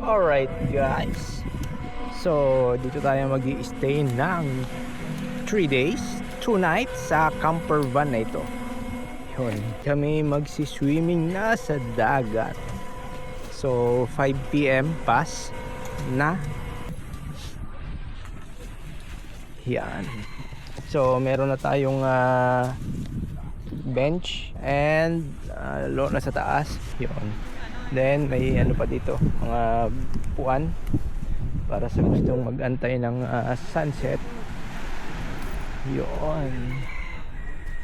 Alright guys, so dito tayo mag-i-stay ng 3 days, 2 nights sa camper van na ito. Yun, kami magsi-swimming na sa dagat. So 5 PM pass na. Yan. So meron na tayong bench and nasa taas. Yun. Then may ano pa dito, mga puan para sa gustong mag-antay ng sunset. Yun.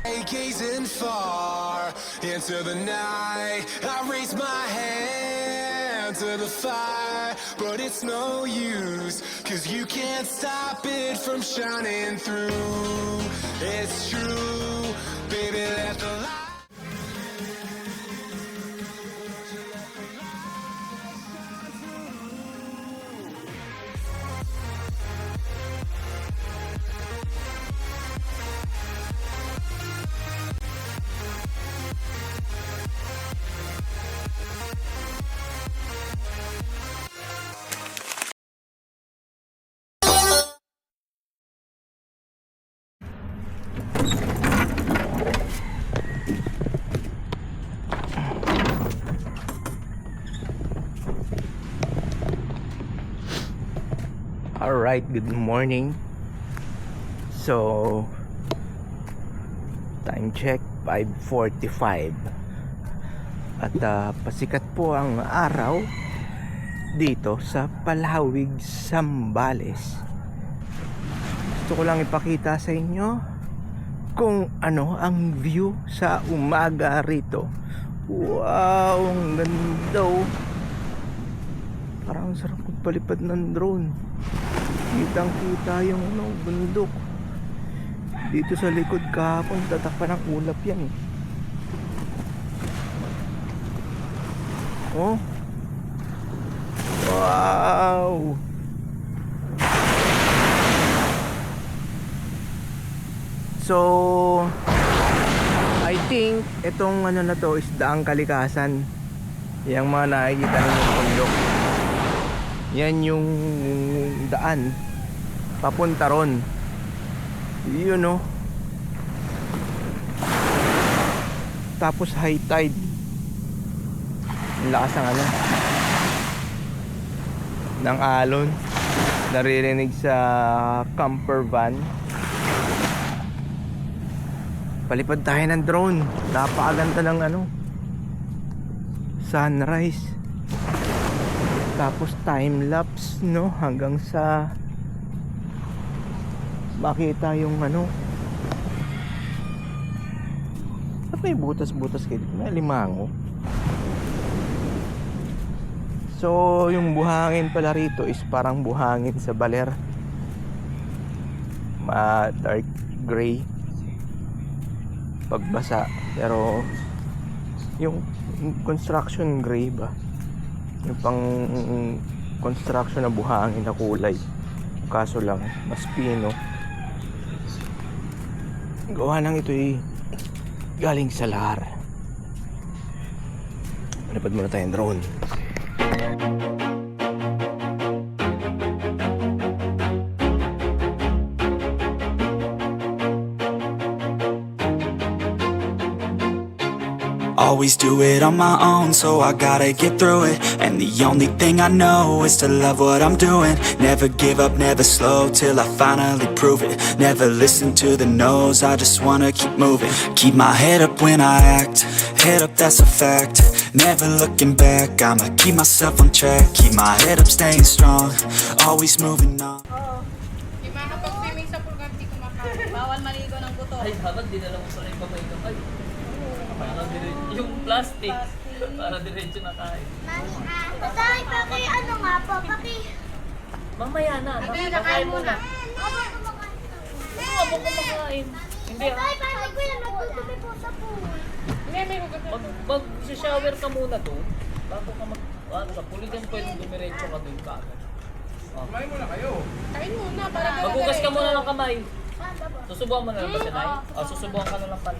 Gazing far into the night, I raise my hand to the fire, but it's no use, 'cause you can't stop it from shining through. It's true, baby, let the light. Alright, good morning. So time check 5:45 at pasikat po ang araw dito sa Palawig, Zambales. Gusto ko lang ipakita sa inyo kung ano ang view sa umaga rito. Wow, ang ganda oh. Parang sarap magpalipad ng drone. Kitang kita yung bundok. Dito sa likod kahapon tatakpan ng ulap yan eh. Oh, wow. So I think itong ano na to is Daang Kalikasan. Yang mga nakikita ng bundok, yan yung daan papunta ron. Yun know? Tapos high tide, ang lakas ng ano ng alon, naririnig sa camper van. Palipad tayo ng drone. Napakaganda ng ano sunrise. Tapos time lapse no, hanggang sa makita yung ano. At may butas-butas kayo, may limango. So yung buhangin pala rito is parang buhangin sa baler, dark gray pagbasa, pero yung construction gray ba, yung pang construction na buhangin na kulay, kaso lang mas pino. Gawa nang ito eh galing sa lahar. Malipad muna tayong drone. Always do it on my own, so I gotta get through it. And the only thing I know is to love what I'm doing. Never give up, never slow, till I finally prove it. Never listen to the no's, I just wanna keep moving. Keep my head up when I act, head up, that's a fact. Never looking back, I'ma keep myself on track. Keep my head up, staying strong, always moving on. Di makapag-swimming sa program, di kumakain. Bawal maligo ng buto. Ay, dapat dinala mo pala yung babay ka. Ay, para yung plastic. Para diretso na kain. Tatay, paki ano nga po, paki... Mamaya na. Kakain muna. Oo, ako kumakain. Hindi ah. Tatay, paki ko yan, nagtutuloy po sa pool. May hugot na. Mag-shower ka muna doon. Bago ka sa pool, din pwedeng dumiretso ka doon ka. Kain muna para Maghugas ka muna ng kamay. Susubukan mo na lang ba si Nay? Susubukan ka na lang pala.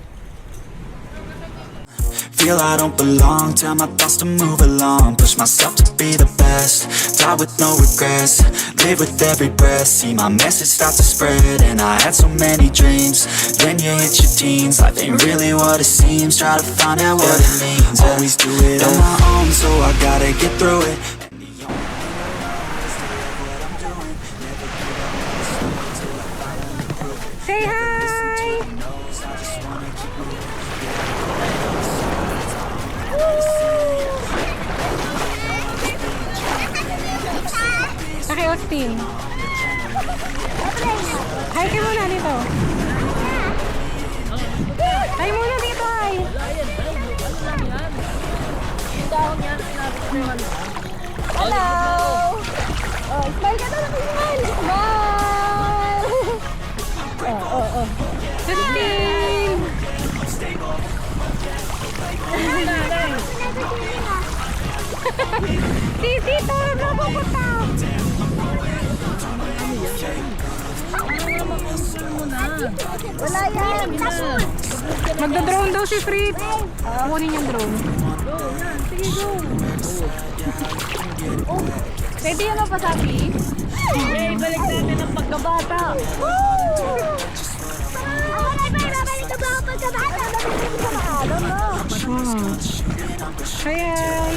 feel I don't belong. Tell my thoughts to move along. Push myself to be the best. Die with no regrets. Live with every breath. See my message start to spread. And I had so many dreams. Then you hit your teens. Life ain't really what it seems. Try to find out what it means. Always do it on my own, so I gotta get through it. And the only thing I know is to love what I'm doing. Never give up, never slow till I finally prove it. Say hi! Listen to the no's, I just wanna keep moving. Okay, Austin. Hi ka muna dito. Hi muna dito, hi. Hello! Oh, smile ka na, smile! Smile! Oh. Justin! Dito, napupunta! Wala yan! Magdodrone daw si Fritz. Kunin yung drone. Sige, go! Pwede yan ang pasabi? Hey, balik natin ang pagkabata! Hi!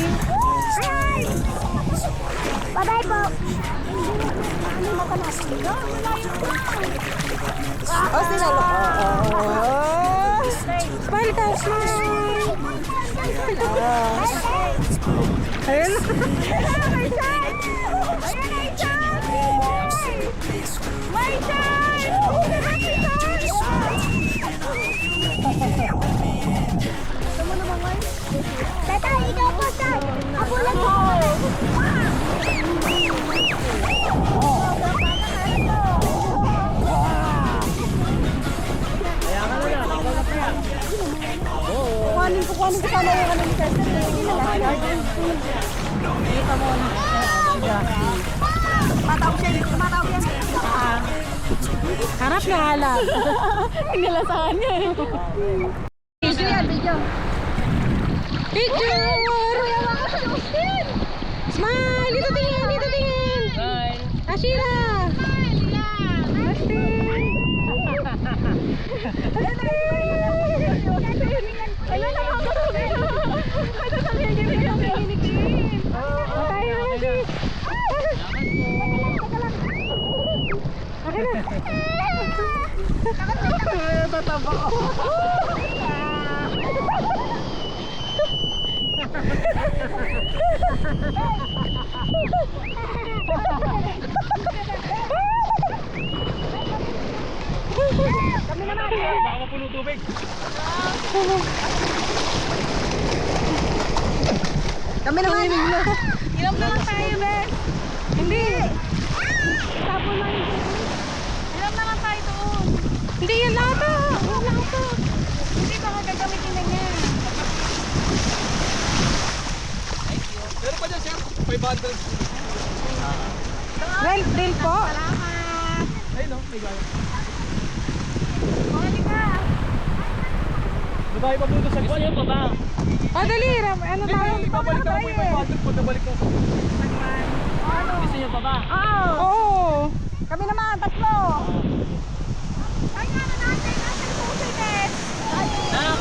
Bye-bye po! Ano na pala? Oh, sinalo. Smile ka, smile! Ayun. Tata, ikaw po, Tay! Ako lang po! Kukuhanin ko sana yung ano ni Chester. Sige na lang. Kita mo na. Tumatawag siya. Harap na halap. Nalasahan niya eh. Video yan, video. Picture! Smile! Dito tingin! Smile! Ashira! Ayun na mga tataba ko. Kami naman. Baka mapuno tubig. Kami naman. Inom na lang tayo, Ben. Hindi. Tapon na yun. Inom na lang tayo doon. Hindi yan lata. Hindi baka gagamitin na niya. Pero pa dyan, sir. 500. Rent po. Ayun, no? May gaya. Bumalik ka! Babae pa po ito sa gusto niyo pa ba? O, dali. Ano tayo? Babalik ako po yung 500 po. Nabalik ko. Gusto niyo pa ba? Oo. Kami naman, tatlo! Kaya na natin, natin po si Beth! Anak!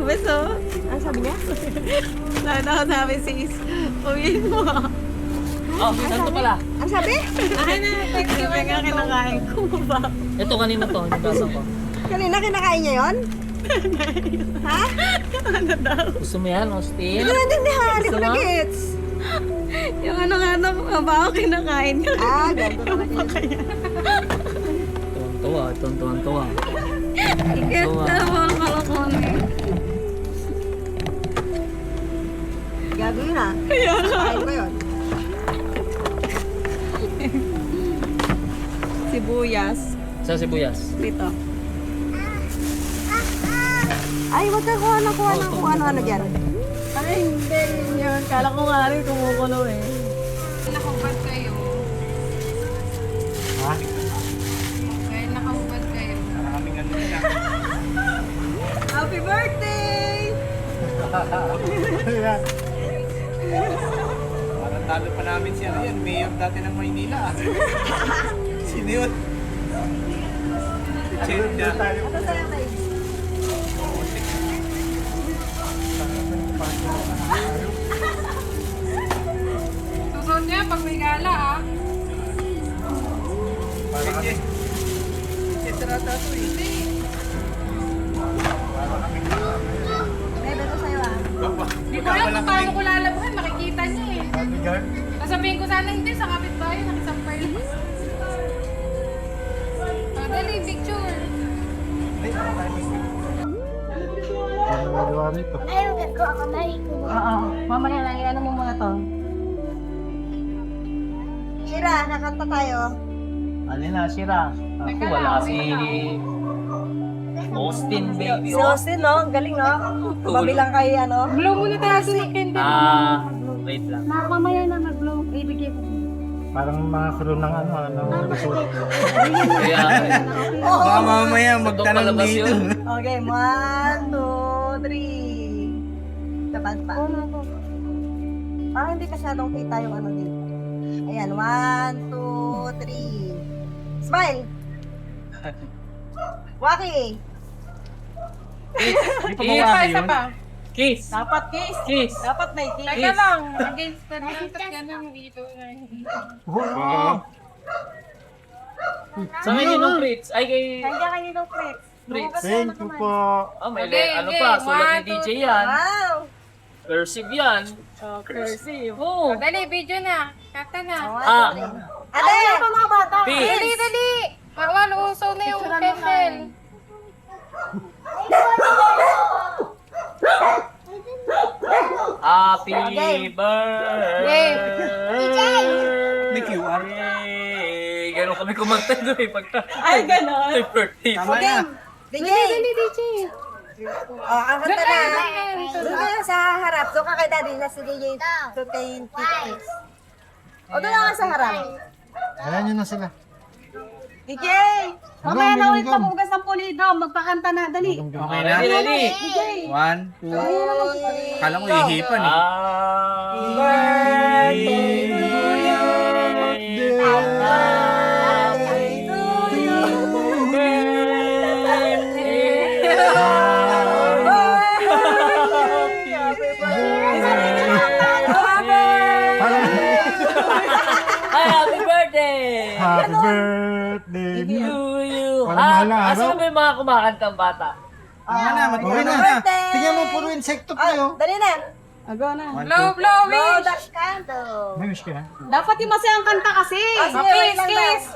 Beso. Ano sabi niya? Sabi sis. Uwiin mo. Oh, saan pala? Ang sabi? Akin na. Thank you. May nga kinakain ko ba? Ito kanina to, yung basa ko. Kanina kinakain niya yun? Ha? Ano daw? Gusto mo yan, Austin? Hindi na hindi ha. Gusto mo? Gets. Yung ano nga na mabaho kinakain ko. Ah, ganito talaga yun. Tuwan-tuwa. Ikat na mga kalokohan eh. Gago yun ah. Kain ko yun. Sibuyas. Sa sibuyas. Dito. Ay, wag ka kuha ng kung ano-ano dyan. Ay, hindi yun. Kala ko nga rin kumukulo eh. Nakahubad kayo. Ha? Kaya nakahubad kayo. Maraming ano niya. Happy birthday! Parang talo pa namin si ano yan, mayor dati ng Maynila. Sino yun? Chinda. Ano sa'yo kayo? Susunod niya pag may gala ah. Sige. Sitrata to eh. Bebe, ito sa'yo ah. Hindi ko alam kung paano ko lalabuhan. Makikita niya eh. Sasabihin ko sana hindi sa kapitbahay. Nakisampay lang. Dali, picture. Oo. Mamaya lang, ano mo muna to. Shira, nakanta tayo. Ano na, Shira? Ako, wala si Austin, baby. Si Austin, no? Ang galing, no? Mabilang kay, ano? Blow muna tayo sa candle. Wait lang. Mamaya na mag-blow. Ibigay ko. Parang mga crew ng ano, resort. Kaya, Baka mamaya magtanong palabas dito. yun. Okay, 1, 2, 3. Tapat pa. Parang hindi masyadong kita yung ano dito. Ayan, 1, 2, 3. Smile! Waki! Hindi pa Isa mawaki isa yun. pa. Kiss! Dapat kiss! Kiss! Dapat may kiss! Teka lang. Against the light. Ganun dito. Sa akin yun ng Fritz. Ay, kay Nandiyan kayo ng Fritz. Fritz. Thank you po. May Okay, ano okay. pa, sulat ni 1, 2, DJ yan. Wow! Cursive yan. Cursive. Oo. Dali, video na. Kata na. Ah. Ate! Ano ba mga bata? Peace. Dali, dali. Mawal, usaw na yung candle. Happy Okay. birthday! May QR. Yay! Ganon kami kumanta doon eh. Pagka Ay, ganon. may birthday. Tama na. DJ! Oh, ang kanta na. Doon ka sa harap. Doon ka kay daddy na si DJ. Doon kay Titi. O, doon ka sa harap. Ayan yun na sila. DJ! Mamaya na ulit na bugas ng pulido. Magpakanta na. Dali. Okay na? Dali, dali. DJ! 1, 2. Akala ko ihipan eh. Happy birthday to you. Happy Happy birthday! Happy birthday! To you! Parang mahal na araw. Asan ba yung mga kumakantang bata? Tama na, Okay matuloy na. na. Tingnan mo, puro insekto pa yun. Dali na. Agaw na. Blow, blow, Blow wish. the candle. May wish ka na. Dapat yung masayang kanta kasi. Sige, wait lang daw. Kiss.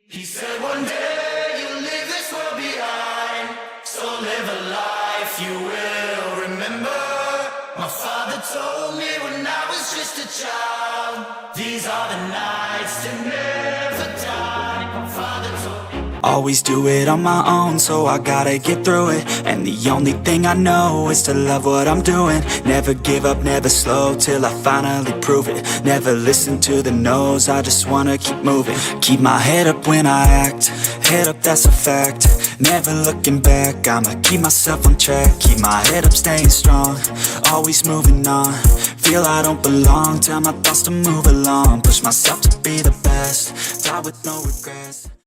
He said one day you'll leave this world behind. So live a life you will remember. My father told me when I was just a child. These are the nights that never die. My father told me. Always do it on my own, so I gotta get through it. And the only thing I know is to love what I'm doing. Never give up, never slow, till I finally prove it. Never listen to the no's, I just wanna keep moving. Keep my head up when I act, head up, that's a fact. Never looking back, I'ma keep myself on track. Keep my head up, staying strong, always moving on. Feel I don't belong, tell my thoughts to move along. Push myself to be the best, die with no regrets.